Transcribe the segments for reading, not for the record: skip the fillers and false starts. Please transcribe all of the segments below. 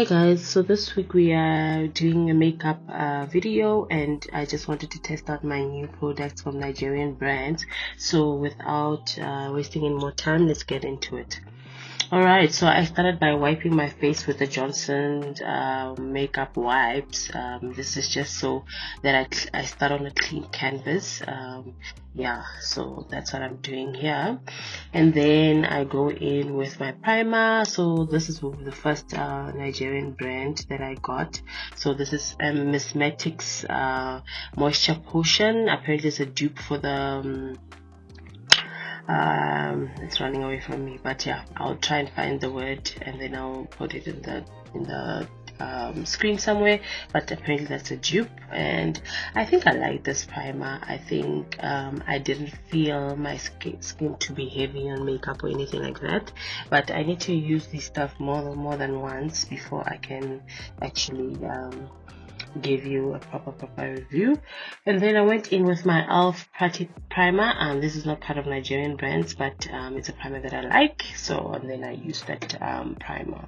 Hi guys, so this week we are doing a makeup video, and I just wanted to test out my new products from Nigerian brands. So without wasting any more time, let's get into it. Alright, so I started by wiping my face with the Johnson's makeup wipes. This is just so that I start on a clean canvas. Yeah, so that's what I'm doing here. And then I go in with my primer. So this is the first Nigerian brand that I got. So this is Mismetics Moisture Potion. Apparently it's a dupe for the it's running away from me, but yeah, I'll try and find the word and then I'll put it in the screen somewhere. But apparently that's a dupe, and I think I like this primer. I think I didn't feel my skin to be heavy on makeup or anything like that, but I need to use this stuff more than once before I can actually give you a proper review. And then I went in with my e.l.f. Party primer, and this is not part of Nigerian brands, but it's a primer that I like, so and then I used that primer.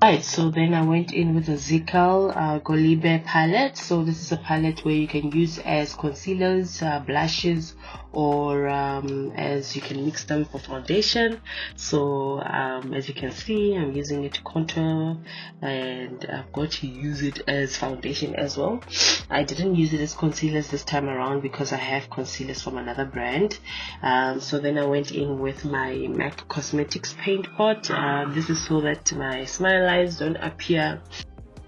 Right, so then I went in with a Zikel Golibe palette. So this is a palette where you can use as concealers, blushes, or as you can mix them for foundation. So as you can see, I'm using it to contour, and I've got to use it as foundation as well. I didn't use it as concealers this time around because I have concealers from another brand. So then I went in with my MAC Cosmetics paint pot. This is so that my smile lines don't appear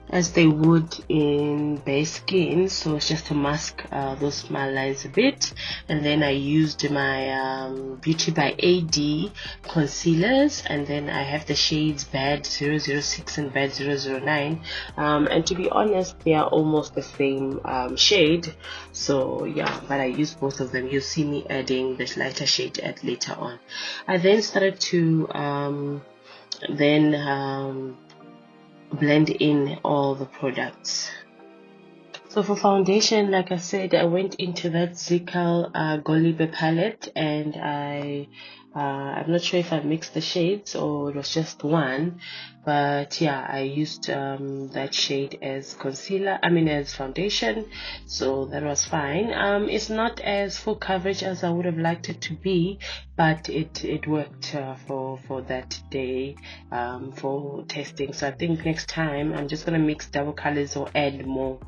as they would in bare skin, so it's just to mask those smile lines a bit. And then I used my Beauty by AD concealers, and then I have the shades Bad 006 and Bad 009, and to be honest, they are almost the same shade, so yeah, but I used both of them. You'll see me adding the lighter shade later on. I then started to blend in all the products. So for foundation, like I said, I went into that Zikel Golibe palette, and I'm not sure if I mixed the shades or it was just one, but yeah, I used that shade as concealer, as foundation, so that was fine. It's not as full coverage as I would have liked it to be, but it worked for that day for testing. So I think next time I'm just gonna mix double colors or add more,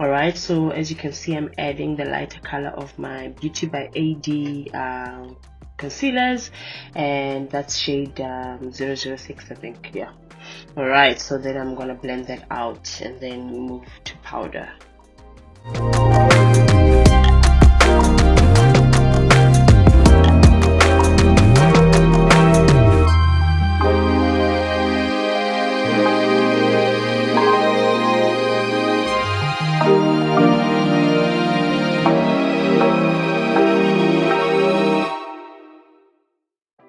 Alright, so as you can see, I'm adding the lighter color of my Beauty by AD concealers, and that's shade 006, I think. Yeah. Alright, so then I'm gonna blend that out and then move to powder.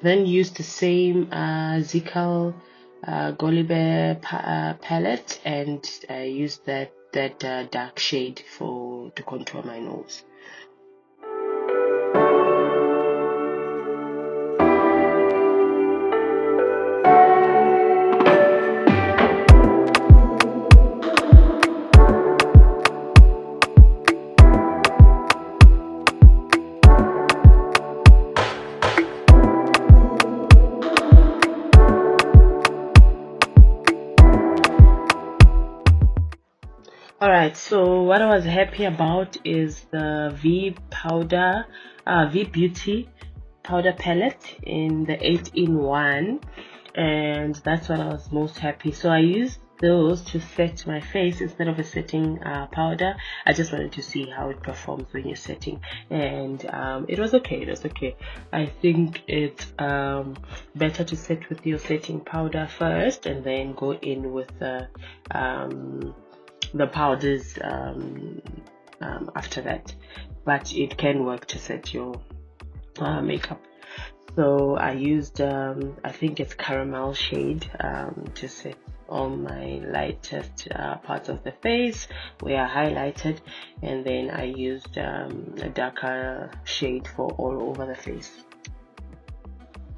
Then used the same Zikel Golibe palette, and I used that dark shade to contour my nose. Alright, so what I was happy about is the V Beauty powder palette in the 8-in-1, and that's what I was most happy. So I used those to set my face instead of a setting powder. I just wanted to see how it performs when you're setting, and it was okay. I think it's better to set with your setting powder first and then go in with the powders after that, but it can work to set your makeup. So I used I think it's caramel shade to set all my lightest parts of the face where I highlighted, and then I used a darker shade for all over the face.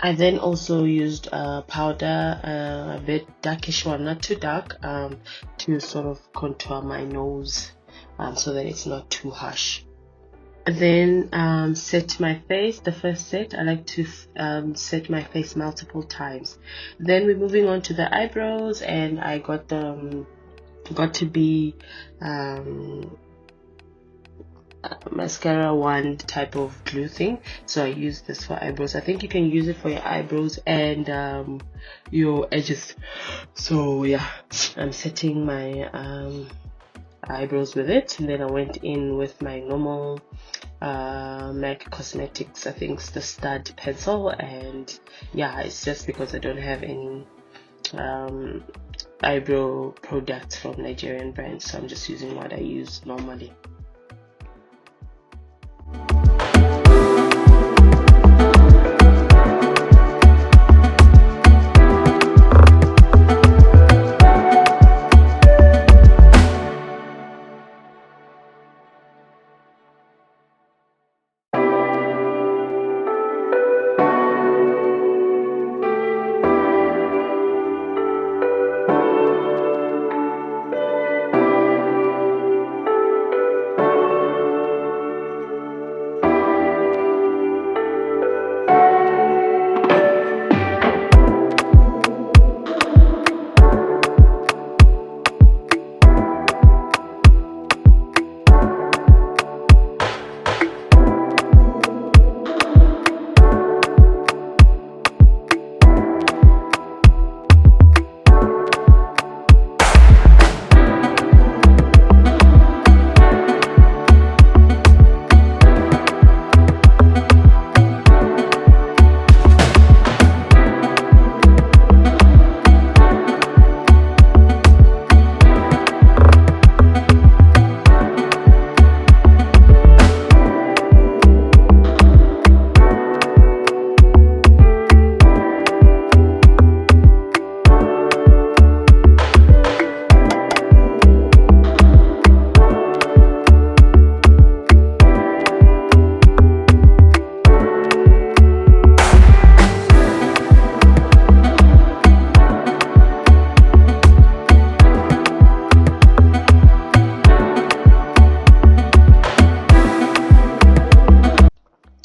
I then also used powder, a bit darkish one, not too dark, to sort of contour my nose so that it's not too harsh. Then set my face. The first set, I like to set my face multiple times. Then we're moving on to the eyebrows, and I got to be mascara wand type of glue thing, so I use this for eyebrows. I think you can use it for your eyebrows and your edges. So yeah, I'm setting my eyebrows with it, and then I went in with my normal MAC Cosmetics, I think it's the stud pencil, and yeah, it's just because I don't have any eyebrow products from Nigerian brands, so I'm just using what I use normally.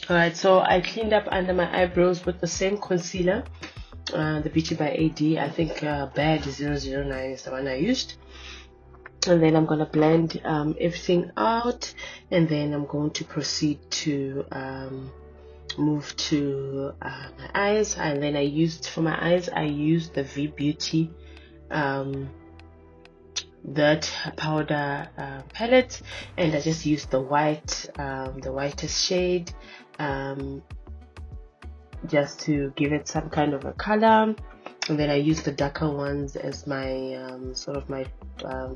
Alright, so I cleaned up under my eyebrows with the same concealer, the Beauty by AD. I think Bad 009 is the one I used. And then I'm going to blend everything out, and then I'm going to proceed to move to my eyes. And then for my eyes, I used the V Beauty that powder palette, and I just used the whitest shade just to give it some kind of a color. And then I used the darker ones as my sort of my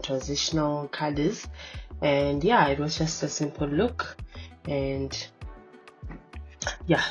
transitional colors. And yeah, it was just a simple look, and yeah.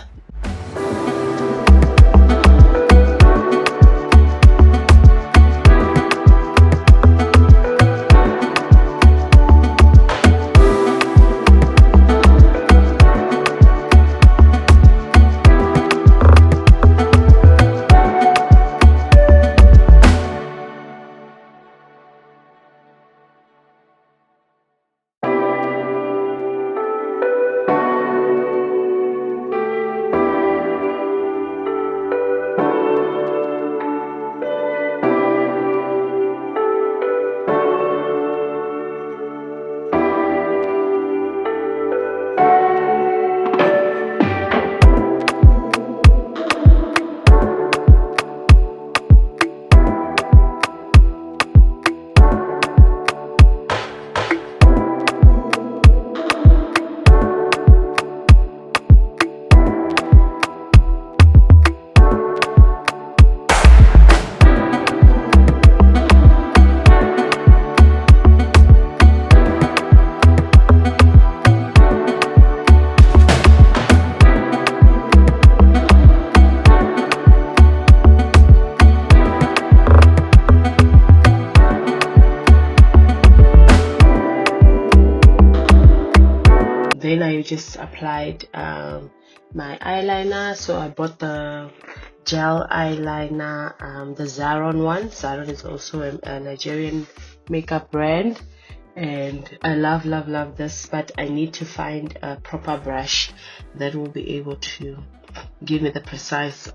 then I just applied my eyeliner. So I bought the gel eyeliner, the Zaron one. Zaron is also a Nigerian makeup brand, and I love this, but I need to find a proper brush that will be able to give me the precise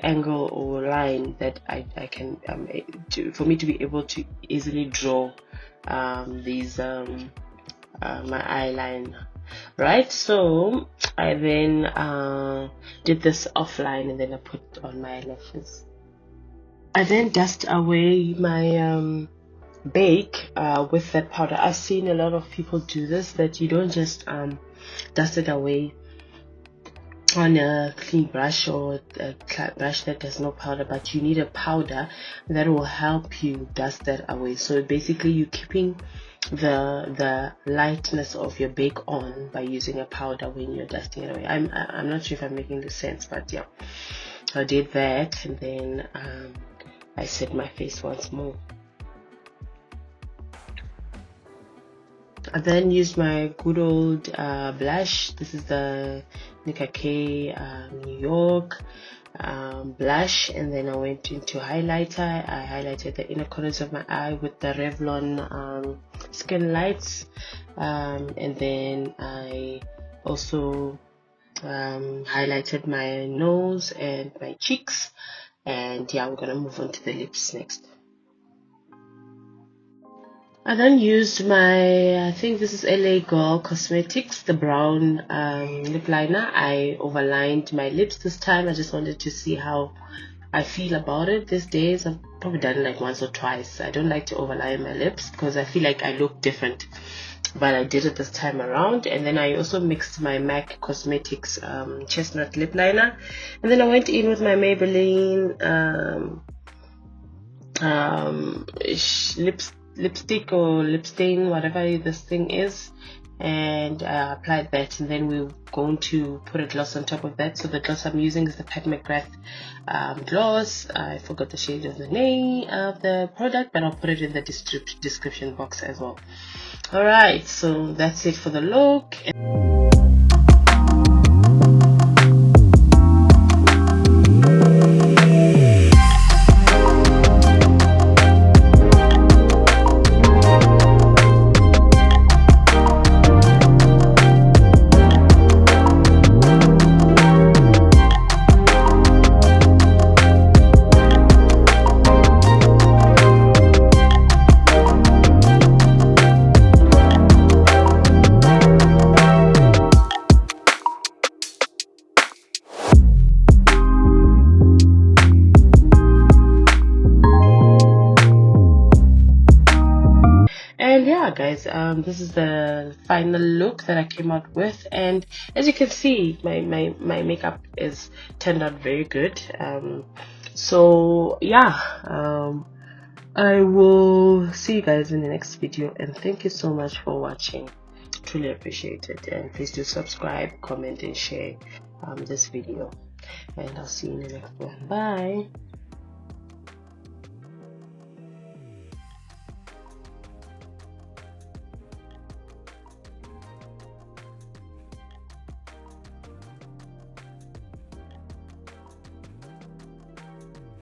angle or line that I can for me to be able to easily draw these my eyeliner, right? So I then did this offline, and then I put on my lashes. I then dust away my bake with that powder. I've seen a lot of people do this, that you don't just dust it away on a clean brush or a brush that has no powder, but you need a powder that will help you dust that away. So basically you're keeping the lightness of your bake on by using a powder when you're dusting it away. I'm not sure if I'm making this sense, but yeah, I did that, and then I set my face once more. I then used my good old blush. This is the Nika K New York blush, and then I went into highlighter. I highlighted the inner corners of my eye with the Revlon Skin Lights, and then I also highlighted my nose and my cheeks, and yeah, we're gonna move on to the lips next. I then used my, I think this is LA Girl Cosmetics, the brown lip liner. I overlined my lips this time. I just wanted to see how I feel about it these days. I've probably done it like once or twice. I don't like to overline my lips because I feel like I look different, but I did it this time around. And then I also mixed my MAC Cosmetics chestnut lip liner, and then I went in with my Maybelline lipstick or lip stain, whatever this thing is, and I applied that, and then we're going to put a gloss on top of that. So the gloss I'm using is the Pat McGrath gloss. I forgot the shade of the name of the product, but I'll put it in the description box as well. Alright, so that's it for the look. And yeah, guys, this is the final look that I came out with, and as you can see, my makeup is turned out very good. So yeah, I will see you guys in the next video, and thank you so much for watching. Truly appreciate it, and please do subscribe, comment, and share this video, and I'll see you in the next one. Bye.